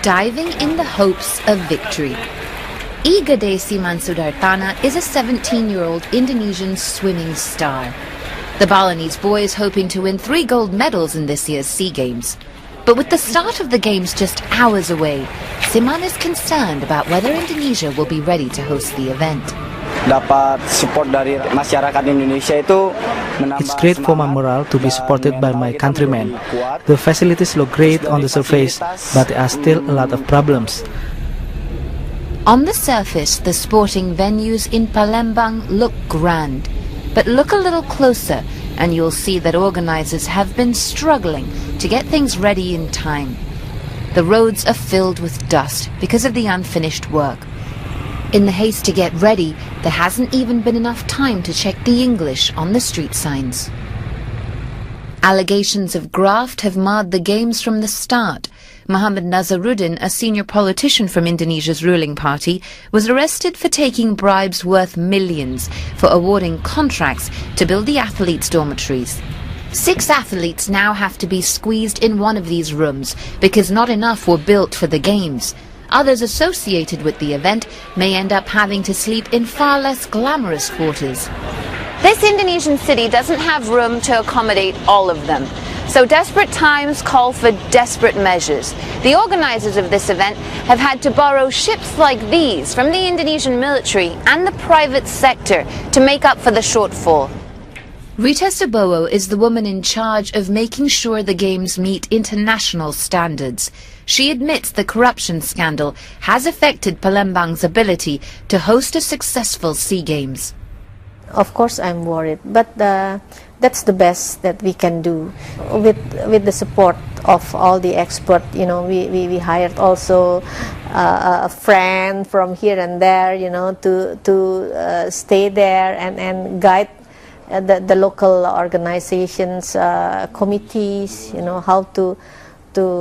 Diving in the hopes of victory. Iga Desi Mansudartana is a 17-year-old Indonesian swimming star. The Balinese boy is hoping to win 3 gold medals in this year's SEA Games. But with the start of the Games just hours away, Siman is concerned about whether Indonesia will be ready to host the event. Dapat support dari masyarakat Indonesia itu menambah. It's great for my morale to be supported by my countrymen. The facilities look great on the surface, but there are still a lot of problems. On the surface, the sporting venues in Palembang look grand. But look a little closer and you'll see that organizers have been struggling to get things ready in time. The roads are filled with dust because of the unfinished work. In the haste to get ready, there hasn't even been enough time to check the English on the street signs. Allegations of graft have marred the Games from the start. Muhammad Nazaruddin, a senior politician from Indonesia's ruling party, was arrested for taking bribes worth millions for awarding contracts to build the athletes' dormitories. 6 athletes now have to be squeezed in one of these rooms because not enough were built for the Games. Others associated with the event may end up having to sleep in far less glamorous quarters. This Indonesian city doesn't have room to accommodate all of them. So desperate times call for desperate measures. The organizers of this event have had to borrow ships like these from the Indonesian military and the private sector to make up for the shortfall. Rita Subowo is the woman in charge of making sure the Games meet international standards. She admits the corruption scandal has affected Palembang's ability to host a successful SEA Games. Of course, I'm worried, but that's the best that we can do with the support of all the experts. You know, we hired also a friend from here and there, you know, to stay there and guide the local organizations, committees, you know, how to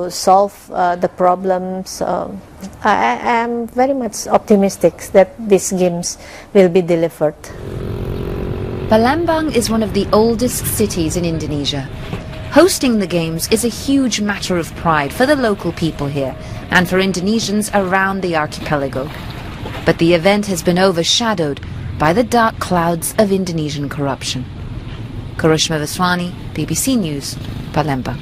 solve the problems. I am very much optimistic that these games will be delivered. Palembang is one of the oldest cities in Indonesia. Hosting the Games is a huge matter of pride for the local people here and for Indonesians around the archipelago. But the event has been overshadowed by the dark clouds of Indonesian corruption. Karishma Vaswani, BBC News, Palembang.